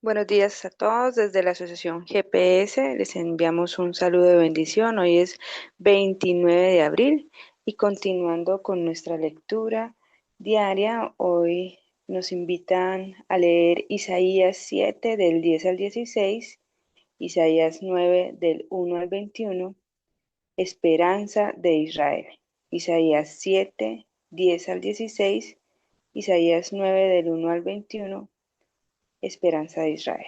Buenos días a todos. Desde la Asociación GPS les enviamos un saludo de bendición. Hoy es 29 de abril y continuando con nuestra lectura diaria, hoy nos invitan a leer Isaías 7 del 10 al 16, Isaías 9 del 1 al 21, Esperanza de Israel. Isaías 7, 10 al 16, Isaías 9 del 1 al 21, Esperanza de Israel.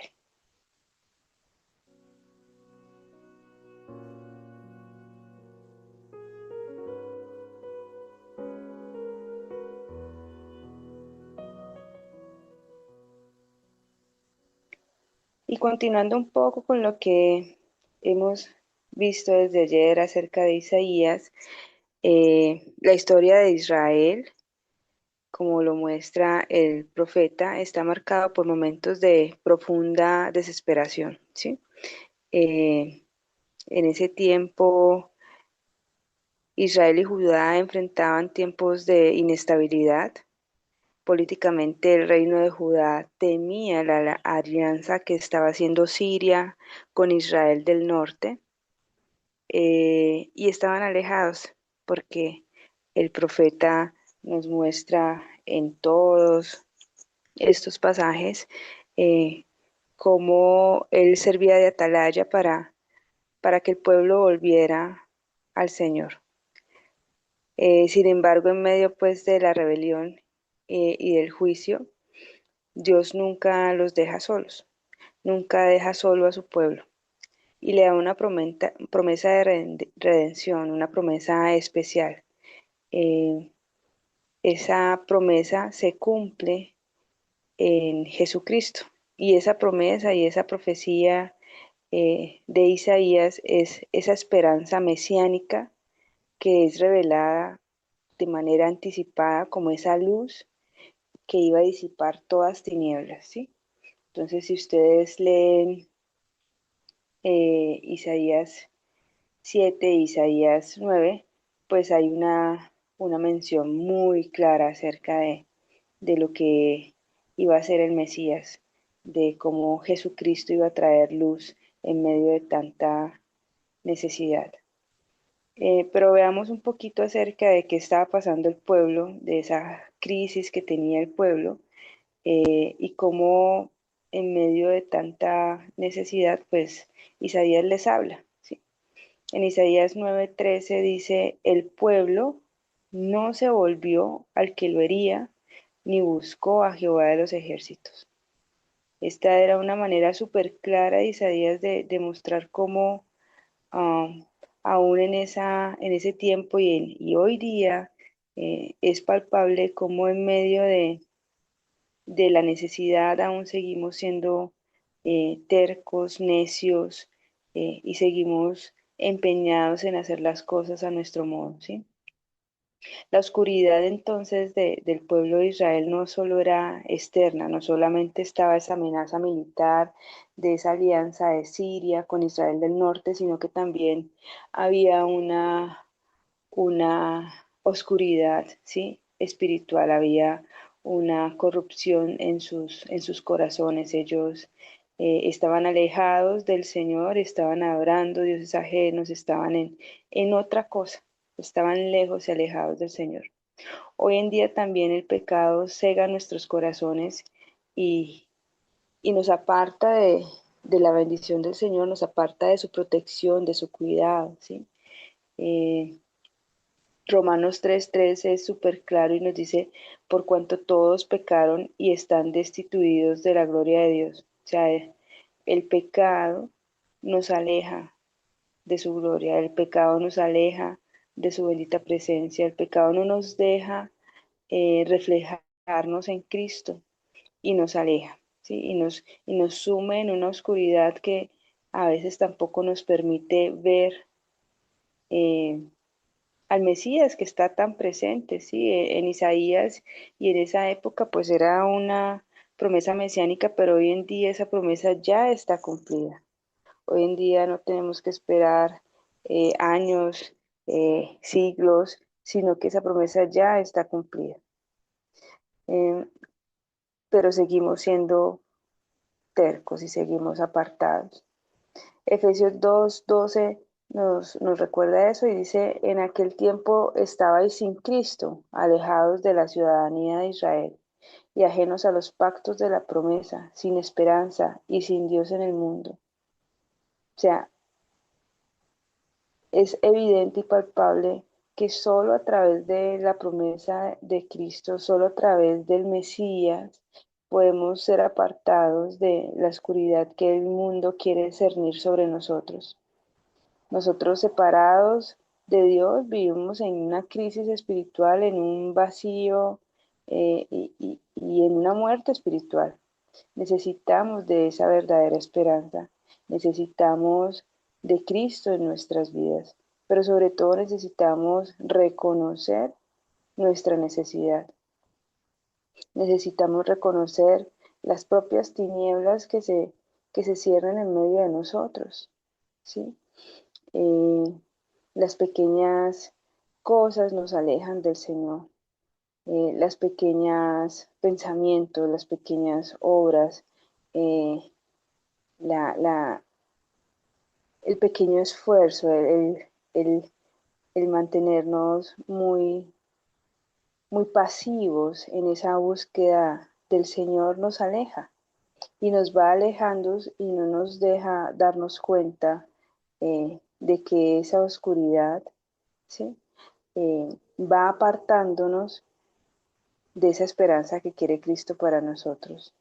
Y continuando un poco con lo que hemos visto desde ayer acerca de Isaías, la historia de Israel, como lo muestra el profeta, está marcado por momentos de profunda desesperación, ¿sí? Eh, en ese tiempo, Israel y Judá enfrentaban tiempos de inestabilidad. Políticamente, el reino de Judá temía la alianza que estaba haciendo Siria con Israel del norte, y estaban alejados porque el profeta nos muestra en todos estos pasajes eh, cómo él servía de atalaya para que el pueblo volviera al Señor. Sin embargo, en medio pues de la rebelión y del juicio, Dios nunca los deja solos, nunca deja solo a su pueblo y le da una promesa de redención, una promesa especial. Eh, esa promesa se cumple en Jesucristo y esa promesa y esa profecía de Isaías es esa esperanza mesiánica que es revelada de manera anticipada como esa luz que iba a disipar todas tinieblas, ¿sí? Entonces, si ustedes leen Isaías 7, Isaías 9, pues hay una mención muy clara acerca de lo que iba a ser el Mesías, de cómo Jesucristo iba a traer luz en medio de tanta necesidad. Pero veamos un poquito acerca de qué estaba pasando el pueblo, de esa crisis que tenía el pueblo, y cómo en medio de tanta necesidad, pues Isaías les habla, ¿sí? En Isaías 9:13 dice, el pueblo no se volvió al que lo hería, ni buscó a Jehová de los ejércitos. Esta era una manera súper clara de Isaías de mostrar cómo um, aún en ese tiempo y hoy día es palpable cómo en medio de la necesidad aún seguimos siendo tercos, necios, y seguimos empeñados en hacer las cosas a nuestro modo, ¿sí? La oscuridad entonces del pueblo de Israel no solo era externa, no solamente estaba esa amenaza militar de esa alianza de Siria con Israel del norte, sino que también había una oscuridad, ¿sí? Espiritual, había una corrupción en sus corazones. Ellos estaban alejados del Señor, estaban adorando dioses ajenos, estaban en otra cosa, estaban lejos y alejados del Señor. Hoy en día también el pecado cega nuestros corazones y, y nos aparta de la bendición del Señor, nos aparta de su protección, de su cuidado, ¿sí? Eh, Romanos 3:13 es súper claro y nos dice, por cuanto todos pecaron y están destituidos de la gloria de Dios. O sea, el pecado nos aleja de su gloria, el pecado nos aleja de su bendita presencia, el pecado no nos deja reflejarnos en Cristo y nos aleja, ¿sí? Y nos sume en una oscuridad que a veces tampoco nos permite ver eh, al Mesías que está tan presente, ¿sí? En Isaías y en esa época pues era una promesa mesiánica, pero hoy en día esa promesa ya está cumplida. Hoy en día no tenemos que esperar años, siglos, sino que esa promesa ya está cumplida. Eh, pero seguimos siendo tercos y seguimos apartados. Efesios 2:12 nos recuerda eso y dice, en aquel tiempo estabais sin Cristo, alejados de la ciudadanía de Israel y ajenos a los pactos de la promesa, sin esperanza y sin Dios en el mundo. O sea, es evidente y palpable que solo a través de la promesa de Cristo, solo a través del Mesías, podemos ser apartados de la oscuridad que el mundo quiere cernir sobre nosotros. Nosotros separados de Dios vivimos en una crisis espiritual, en un vacío y en una muerte espiritual. Necesitamos de esa verdadera esperanza. Necesitamos de Cristo en nuestras vidas, pero sobre todo necesitamos reconocer nuestra necesidad. Necesitamos reconocer las propias tinieblas que se cierran en medio de nosotros, ¿sí? Eh, las pequeñas cosas nos alejan del Señor. Las pequeñas pensamientos, las pequeñas obras, eh, la, la, el pequeño esfuerzo, el mantenernos muy pasivos en esa búsqueda del Señor nos aleja y nos va alejando y no nos deja darnos cuenta de que esa oscuridad, ¿sí? Va apartándonos de esa esperanza que quiere Cristo para nosotros.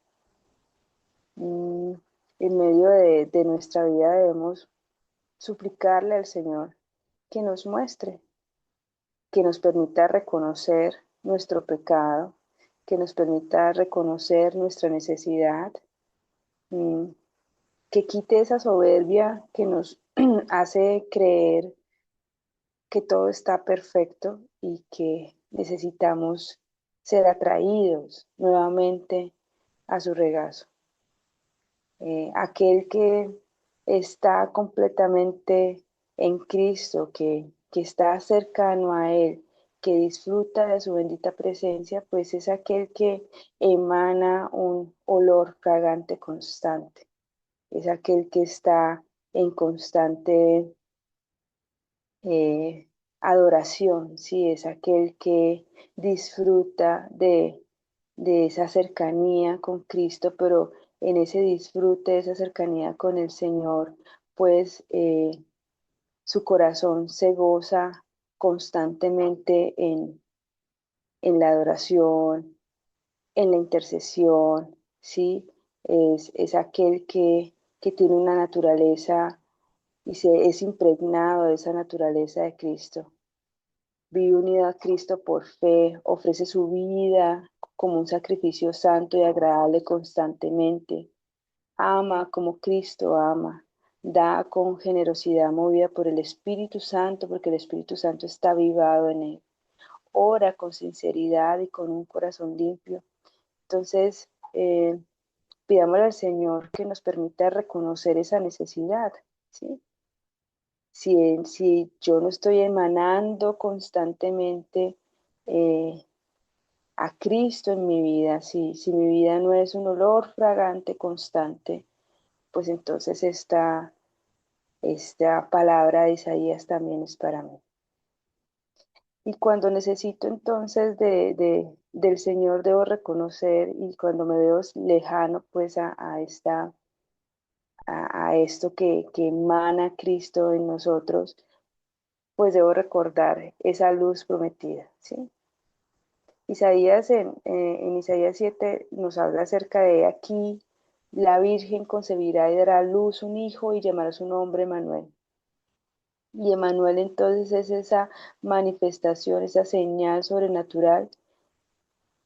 En medio de nuestra vida debemos suplicarle al Señor que nos muestre, que nos permita reconocer nuestro pecado, que nos permita reconocer nuestra necesidad, mm, que quite esa soberbia que nos hace creer que todo está perfecto y que necesitamos ser atraídos nuevamente a su regazo. Aquel que está completamente en Cristo, que está cercano a Él, que disfruta de su bendita presencia, pues es aquel que emana un olor fragante constante. Es aquel que está en constante eh, adoración, sí, es aquel que disfruta de esa cercanía con Cristo, pero en ese disfrute, de esa cercanía con el Señor, pues su corazón se goza constantemente en la adoración, en la intercesión, ¿sí? Es aquel que tiene una naturaleza y es impregnado de esa naturaleza de Cristo. Vive unido a Cristo por fe, ofrece su vida como un sacrificio santo y agradable constantemente. Ama como Cristo ama. Da con generosidad movida por el Espíritu Santo, porque el Espíritu Santo está avivado en él. Ora con sinceridad y con un corazón limpio. Entonces, pidámosle al Señor que nos permita reconocer esa necesidad, ¿sí? Si yo no estoy emanando constantemente eh, a Cristo en mi vida, si mi vida no es un olor fragante constante, pues entonces esta palabra de Isaías también es para mí. Y cuando necesito entonces del Señor debo reconocer y cuando me veo lejano pues a esto que emana Cristo en nosotros, pues debo recordar esa luz prometida, ¿sí? Isaías en Isaías 7 nos habla acerca de aquí, la Virgen concebirá y dará a luz un hijo y llamará su nombre Manuel. Y Emanuel entonces es esa manifestación, esa señal sobrenatural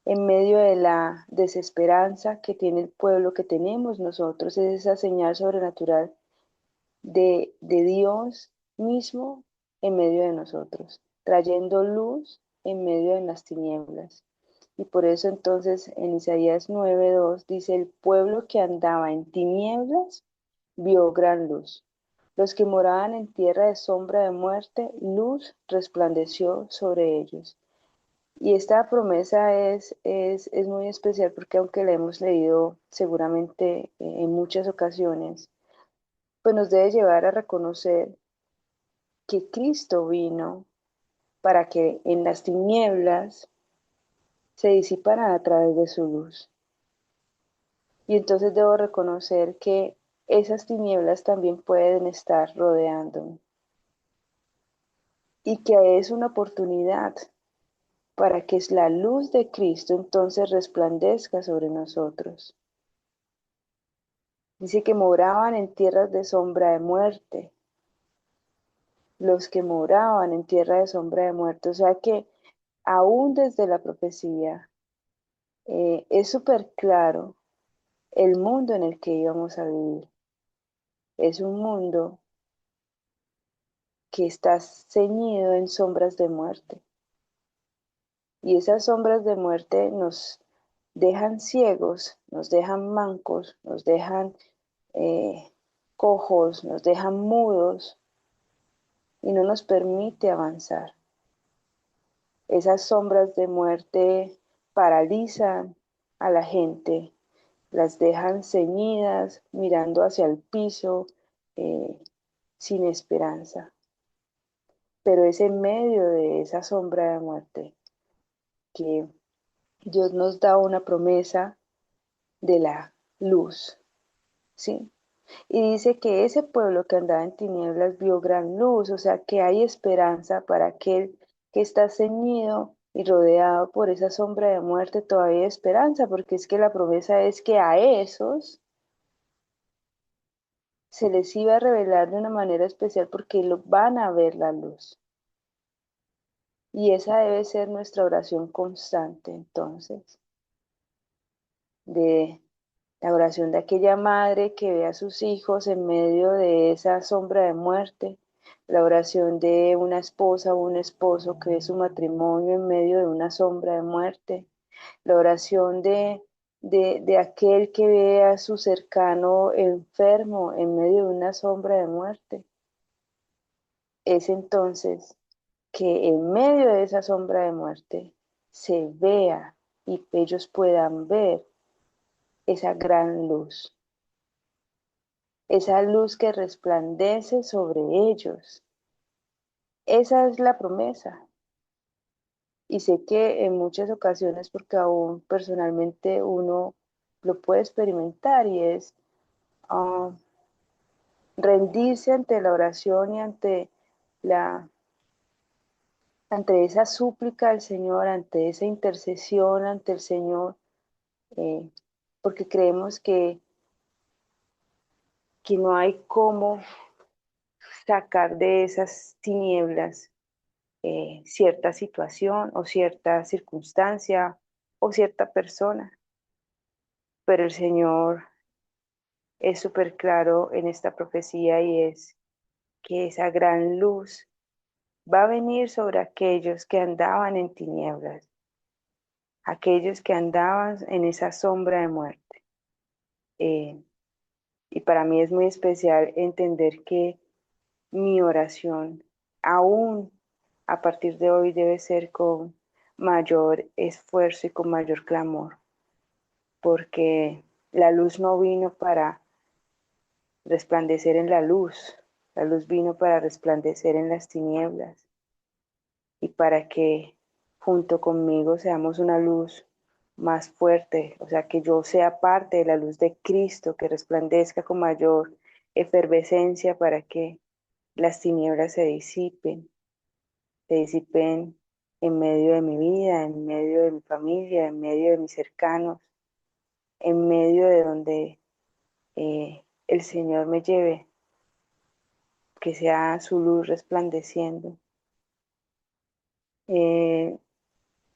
en medio de la desesperanza que tiene el pueblo, que tenemos nosotros, es esa señal sobrenatural de Dios mismo en medio de nosotros, trayendo luz en medio de las tinieblas. Y por eso entonces en Isaías 9:2 dice, el pueblo que andaba en tinieblas vio gran luz. Los que moraban en tierra de sombra de muerte, luz resplandeció sobre ellos. Y esta promesa es muy especial porque aunque la hemos leído seguramente en muchas ocasiones, pues nos debe llevar a reconocer que Cristo vino para que en las tinieblas se disiparan a través de su luz. Y entonces debo reconocer que esas tinieblas también pueden estar rodeándome y que es una oportunidad para que la luz de Cristo entonces resplandezca sobre nosotros. Dice que moraban en tierras de sombra de muerte, los que moraban en tierra de sombra de muerte. O sea que aún desde la profecía es súper claro el mundo en el que íbamos a vivir. Es un mundo que está ceñido en sombras de muerte. Y esas sombras de muerte nos dejan ciegos, nos dejan mancos, nos dejan eh, cojos, nos dejan mudos y no nos permite avanzar. Esas sombras de muerte paralizan a la gente, las dejan ceñidas, mirando hacia el piso, eh, sin esperanza. Pero es en medio de esa sombra de muerte que Dios nos da una promesa de la luz, ¿sí? Y dice que ese pueblo que andaba en tinieblas vio gran luz, o sea que hay esperanza para aquel que está ceñido y rodeado por esa sombra de muerte, todavía hay esperanza, porque es que la promesa es que a esos se les iba a revelar de una manera especial porque lo van a ver la luz. Y esa debe ser nuestra oración constante, entonces, de la oración de aquella madre que ve a sus hijos en medio de esa sombra de muerte, la oración de una esposa o un esposo que ve su matrimonio en medio de una sombra de muerte, la oración de aquel que ve a su cercano enfermo en medio de una sombra de muerte. Es entonces que en medio de esa sombra de muerte se vea y ellos puedan ver esa gran luz, esa luz que resplandece sobre ellos. Esa es la promesa. Y sé que en muchas ocasiones, porque aún personalmente uno lo puede experimentar y es ah, rendirse ante la oración y la, ante esa súplica al Señor, ante esa intercesión ante el Señor, eh, porque creemos que no hay cómo sacar de esas tinieblas cierta situación o cierta circunstancia o cierta persona. Pero el Señor es súper claro en esta profecía y es que esa gran luz va a venir sobre aquellos que andaban en tinieblas, aquellos que andaban en esa sombra de muerte. Eh, y para mí es muy especial entender que mi oración, aún a partir de hoy, debe ser con mayor esfuerzo y con mayor clamor, porque la luz no vino para resplandecer en la luz vino para resplandecer en las tinieblas y para que junto conmigo seamos una luz más fuerte, o sea, que yo sea parte de la luz de Cristo, que resplandezca con mayor efervescencia para que las tinieblas se disipen en medio de mi vida, en medio de mi familia, en medio de mis cercanos, en medio de donde el Señor me lleve, que sea su luz resplandeciendo. Eh,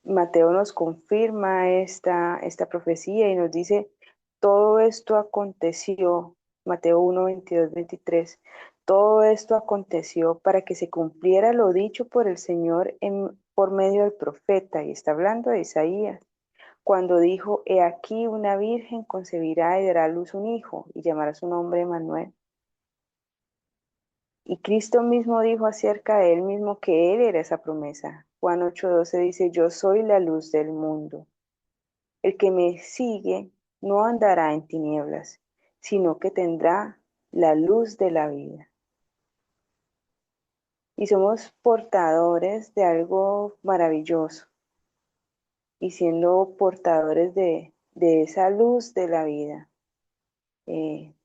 Mateo nos confirma esta profecía y nos dice, todo esto aconteció, Mateo 1, 22, 23, todo esto aconteció para que se cumpliera lo dicho por el Señor por medio del profeta, y está hablando de Isaías, cuando dijo, he aquí una virgen concebirá y dará a luz un hijo, y llamará su nombre Emmanuel. Y Cristo mismo dijo acerca de él mismo que él era esa promesa, Juan 8:12 dice, yo soy la luz del mundo. El que me sigue no andará en tinieblas, sino que tendrá la luz de la vida. Y somos portadores de algo maravilloso. Y siendo portadores de esa luz de la vida, eh,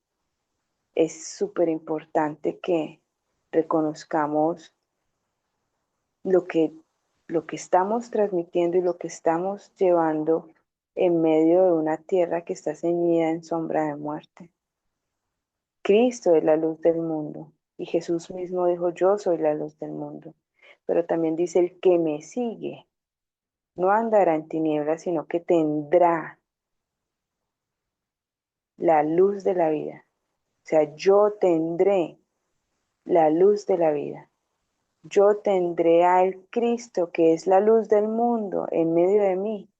es súper importante que reconozcamos lo que, lo que estamos transmitiendo y lo que estamos llevando en medio de una tierra que está ceñida en sombra de muerte. Cristo es la luz del mundo y Jesús mismo dijo, yo soy la luz del mundo. Pero también dice, el que me sigue no andará en tinieblas, sino que tendrá la luz de la vida. O sea, yo tendré la luz de la vida. Yo tendré al Cristo, que es la luz del mundo, en medio de mí,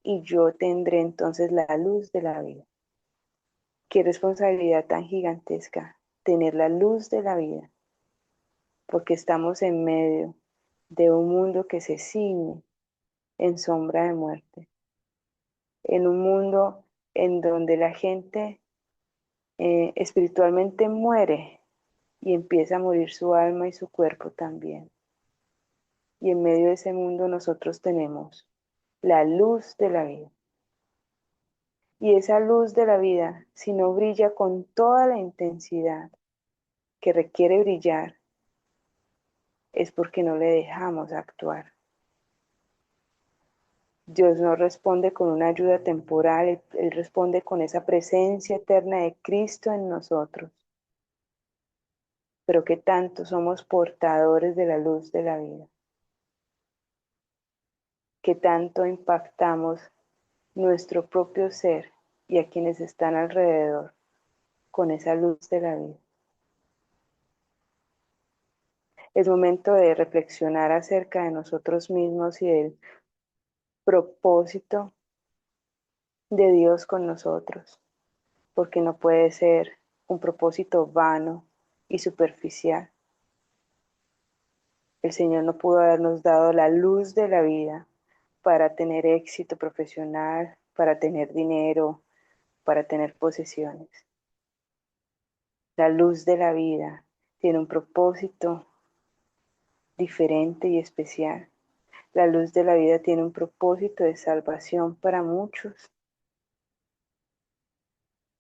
y yo tendré entonces la luz de la vida. Qué responsabilidad tan gigantesca, tener la luz de la vida, porque estamos en medio de un mundo que se ciñe en sombra de muerte, en un mundo en donde la gente espiritualmente muere y empieza a morir su alma y su cuerpo también. Y en medio de ese mundo nosotros tenemos la luz de la vida. Y esa luz de la vida, si no brilla con toda la intensidad que requiere brillar, es porque no le dejamos actuar. Dios no responde con una ayuda temporal, Él responde con esa presencia eterna de Cristo en nosotros. Pero que tanto somos portadores de la luz de la vida, que tanto impactamos nuestro propio ser y a quienes están alrededor con esa luz de la vida. Es momento de reflexionar acerca de nosotros mismos y del propósito de Dios con nosotros, porque no puede ser un propósito vano y superficial. El Señor no pudo habernos dado la luz de la vida para tener éxito profesional, para tener dinero, para tener posesiones. La luz de la vida tiene un propósito diferente y especial. La luz de la vida tiene un propósito de salvación para muchos.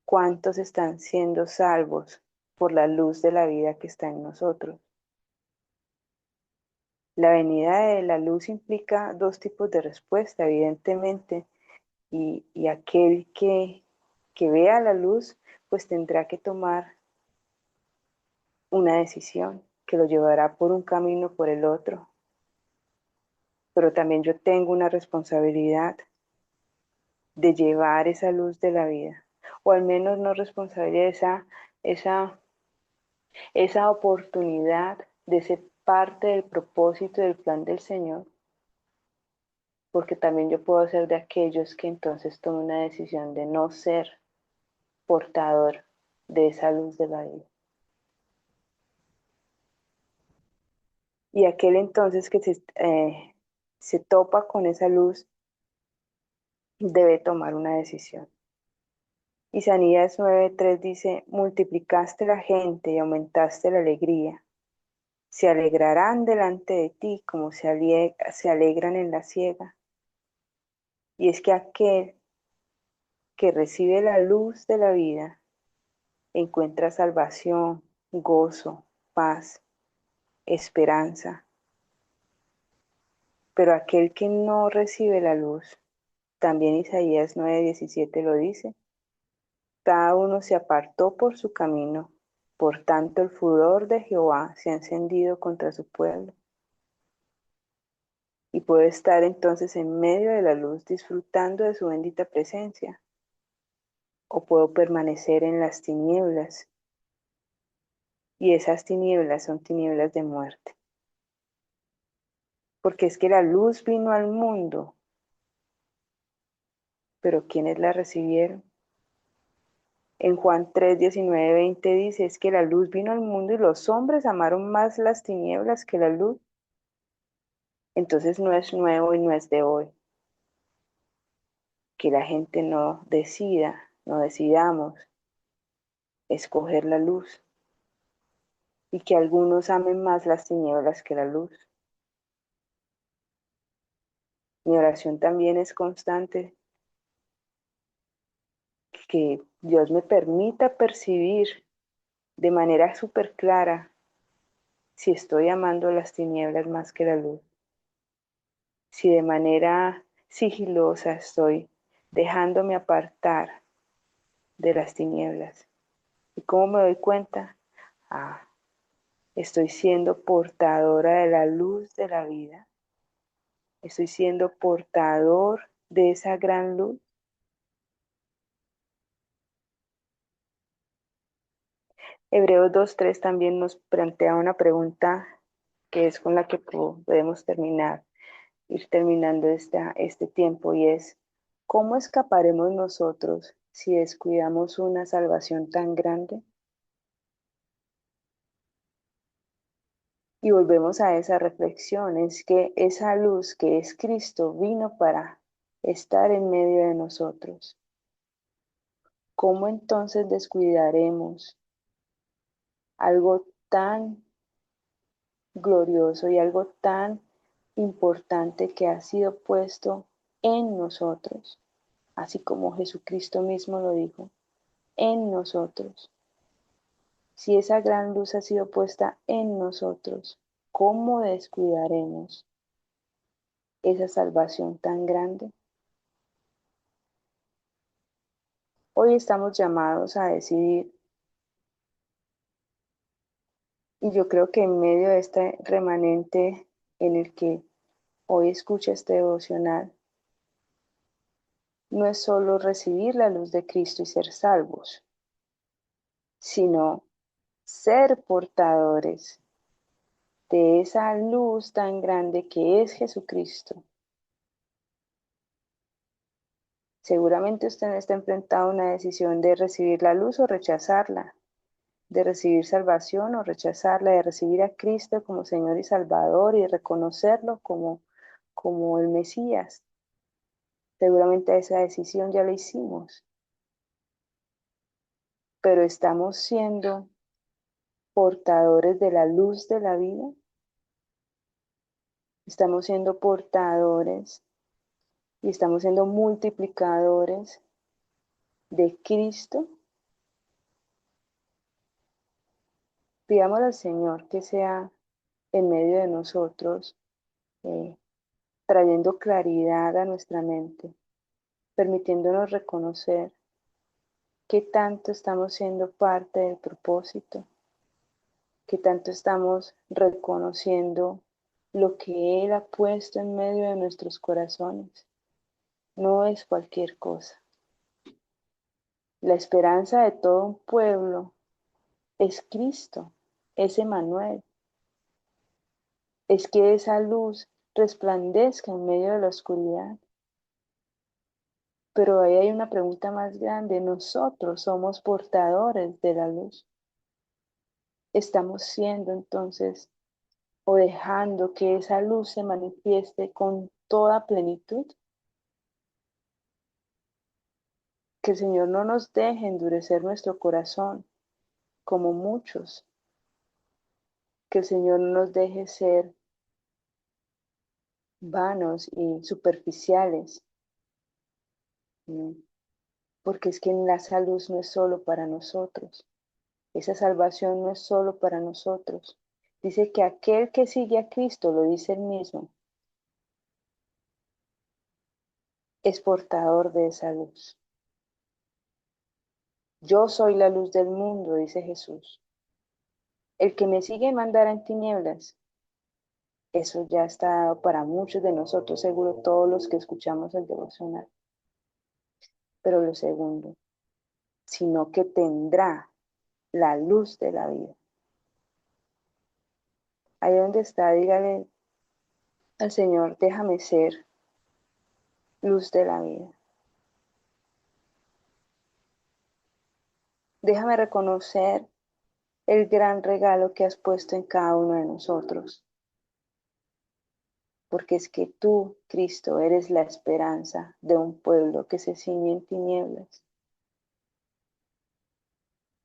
¿Cuántos están siendo salvos por la luz de la vida que está en nosotros? La venida de la luz implica dos tipos de respuesta, evidentemente, y aquel que vea la luz, pues tendrá que tomar una decisión que lo llevará por un camino o por el otro. Pero también yo tengo una responsabilidad de llevar esa luz de la vida, o al menos no responsabilidad, esa, esa oportunidad de ser parte del propósito y del plan del Señor, porque también yo puedo ser de aquellos que entonces toman una decisión de no ser portador de esa luz de la vida. Y aquel entonces que se topa con esa luz debe tomar una decisión. Isaías 9:3 dice, multiplicaste la gente y aumentaste la alegría. Se alegrarán delante de ti como se alegran en la siega. Y es que aquel que recibe la luz de la vida encuentra salvación, gozo, paz, esperanza. Pero aquel que no recibe la luz, también Isaías 9:17 lo dice, cada uno se apartó por su camino, por tanto el furor de Jehová se ha encendido contra su pueblo. Y puedo estar entonces en medio de la luz disfrutando de su bendita presencia, o puedo permanecer en las tinieblas, y esas tinieblas son tinieblas de muerte. Porque es que la luz vino al mundo, pero ¿quiénes la recibieron? En Juan 3:19-20 dice, es que la luz vino al mundo y los hombres amaron más las tinieblas que la luz. Entonces no es nuevo y no es de hoy que la gente no decidamos escoger la luz y que algunos amen más las tinieblas que la luz. Mi oración también es constante, que Dios me permita percibir de manera súper clara si estoy amando las tinieblas más que la luz, si de manera sigilosa estoy dejándome apartar de las tinieblas. ¿Y cómo me doy cuenta? Ah, estoy siendo portadora de la luz de la vida. Estoy siendo portador de esa gran luz. Hebreos 2:3 también nos plantea una pregunta que es con la que podemos ir terminando este tiempo, y es, ¿cómo escaparemos nosotros si descuidamos una salvación tan grande? Y volvemos a esa reflexión, es que esa luz que es Cristo vino para estar en medio de nosotros. ¿Cómo entonces descuidaremos algo tan glorioso y algo tan importante que ha sido puesto en nosotros, así como Jesucristo mismo lo dijo, en nosotros? Si esa gran luz ha sido puesta en nosotros, ¿cómo descuidaremos esa salvación tan grande? Hoy estamos llamados a decidir, y yo creo que en medio de este remanente en el que hoy escucha este devocional, no es solo recibir la luz de Cristo y ser salvos, sino ser portadores de esa luz tan grande que es Jesucristo. Seguramente usted está enfrentado a una decisión de recibir la luz o rechazarla, de recibir salvación o rechazarla, de recibir a Cristo como Señor y Salvador y reconocerlo como el Mesías. Seguramente esa decisión ya la hicimos, pero estamos siendo portadores de la luz de la vida. Estamos siendo portadores y estamos siendo multiplicadores de Cristo. Pidámosle al Señor que sea en medio de nosotros, eh, trayendo claridad a nuestra mente, permitiéndonos reconocer qué tanto estamos siendo parte del propósito, qué tanto estamos reconociendo lo que Él ha puesto en medio de nuestros corazones. No es cualquier cosa. La esperanza de todo un pueblo es Cristo, es Emmanuel, es que esa luz resplandezca en medio de la oscuridad. Pero ahí hay una pregunta más grande. Nosotros somos portadores de la luz. Estamos siendo entonces o dejando que esa luz se manifieste con toda plenitud. Que el Señor no nos deje endurecer nuestro corazón como muchos. Que el Señor no nos deje ser vanos y superficiales. ¿No? Porque es que esa luz no es solo para nosotros. Esa salvación no es solo para nosotros. Dice que aquel que sigue a Cristo, lo dice él mismo, es portador de esa luz. Yo soy la luz del mundo, dice Jesús. El que me sigue no andará en tinieblas. Eso ya está dado para muchos de nosotros, seguro todos los que escuchamos el devocional. Pero lo segundo, sino que tendrá la luz de la vida. Ahí donde está, dígale al Señor, déjame ser luz de la vida. Déjame reconocer el gran regalo que has puesto en cada uno de nosotros. porque es que tú, Cristo, eres la esperanza de un pueblo que se ciñe en tinieblas.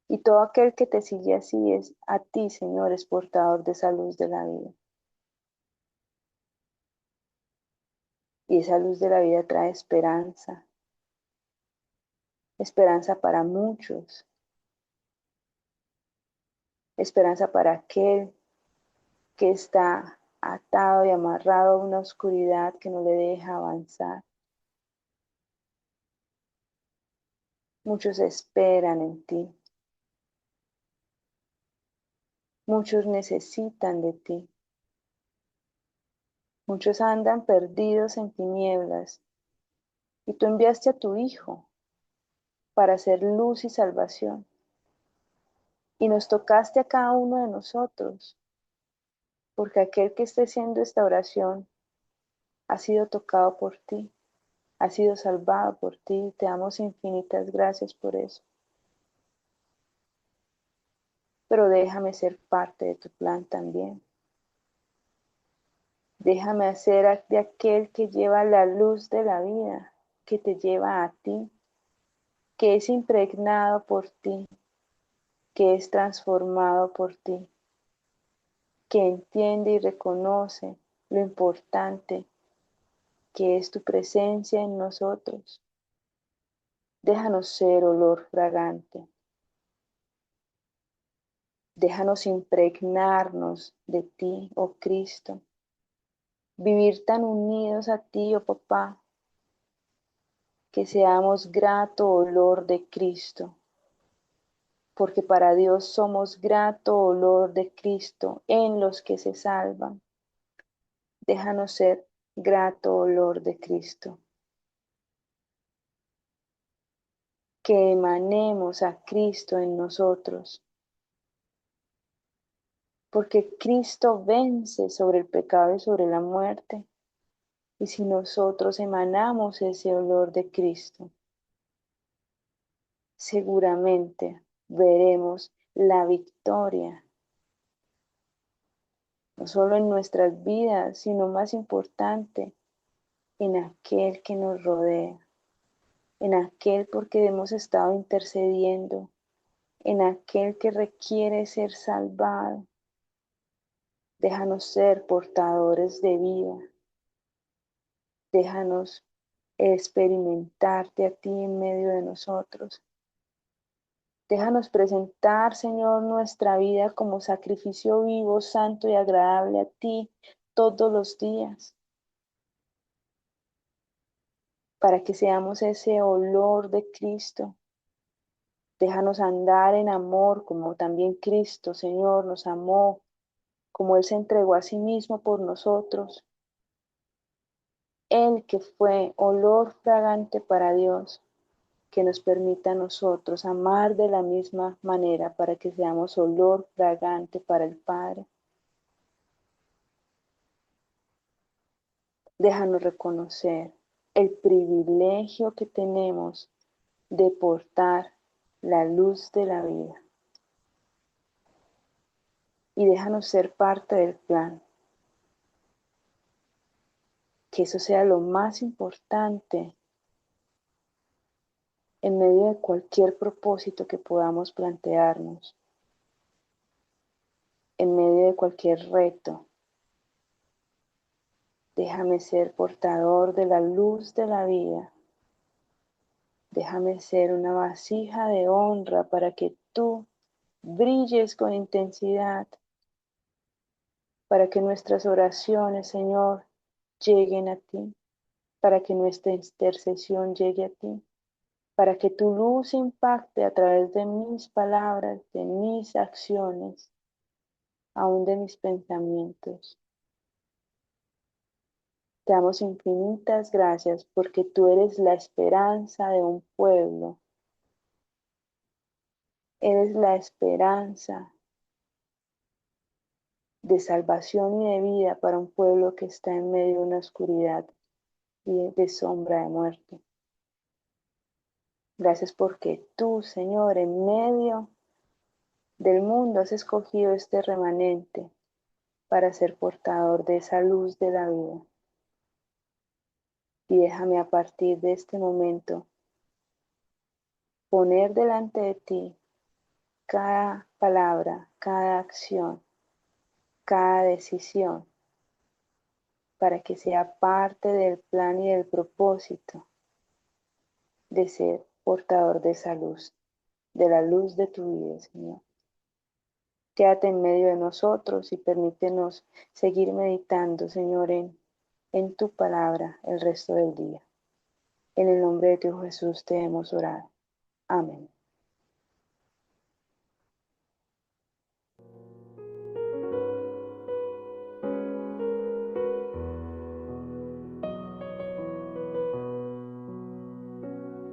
Y todo aquel que te sigue así es a ti, Señor, es portador de esa luz de la vida. Y esa luz de la vida trae esperanza, esperanza para muchos, esperanza para aquel que está atado y amarrado a una oscuridad que no le deja avanzar. Muchos esperan en ti, muchos necesitan de ti, muchos andan perdidos en tinieblas y tú enviaste a tu Hijo para hacer luz y salvación. Y nos tocaste a cada uno de nosotros, porque aquel que esté haciendo esta oración ha sido tocado por ti, ha sido salvado por ti. Te damos infinitas gracias por eso. Pero déjame ser parte de tu plan también. Déjame hacer de aquel que lleva la luz de la vida, que te lleva a ti, que es impregnado por ti, que es transformado por ti, que entiende y reconoce lo importante que es tu presencia en nosotros. Déjanos ser olor fragante. Déjanos impregnarnos de ti, oh Cristo. Vivir tan unidos a ti, oh Papá, que seamos grato olor de Cristo. Porque para Dios somos grato olor de Cristo en los que se salvan. Déjanos ser grato olor de Cristo. Que emanemos a Cristo en nosotros. Porque Cristo vence sobre el pecado y sobre la muerte. Y si nosotros emanamos ese olor de Cristo, seguramente veremos la victoria, no solo en nuestras vidas, sino más importante, en aquel que nos rodea, en aquel por que hemos estado intercediendo, en aquel que requiere ser salvado. Déjanos ser portadores de vida. Déjanos experimentarte a ti en medio de nosotros. Déjanos presentar, Señor, nuestra vida como sacrificio vivo, santo y agradable a ti todos los días, para que seamos ese olor de Cristo. Déjanos andar en amor como también Cristo, Señor, nos amó, como Él se entregó a sí mismo por nosotros. Él que fue olor fragante para Dios, que nos permita a nosotros amar de la misma manera para que seamos olor fragante para el Padre. Déjanos reconocer el privilegio que tenemos de portar la luz de la vida. Y déjanos ser parte del plan. Que eso sea lo más importante en medio de cualquier propósito que podamos plantearnos, en medio de cualquier reto. Déjame ser portador de la luz de la vida. Déjame ser una vasija de honra para que tú brilles con intensidad, para que nuestras oraciones, Señor, lleguen a ti, para que nuestra intercesión llegue a ti, para que tu luz impacte a través de mis palabras, de mis acciones, aún de mis pensamientos. Te damos infinitas gracias porque tú eres la esperanza de un pueblo. Eres la esperanza de salvación y de vida para un pueblo que está en medio de una oscuridad y de sombra de muerte. Gracias porque tú, Señor, en medio del mundo has escogido este remanente para ser portador de esa luz de la vida. y déjame a partir de este momento poner delante de ti cada palabra, cada acción, cada decisión, para que sea parte del plan y del propósito de ser portador de esa luz, de la luz de tu vida, Señor. Quédate en medio de nosotros y permítenos seguir meditando, Señor, en tu palabra el resto del día. En el nombre de tu Jesús te hemos orado. Amén.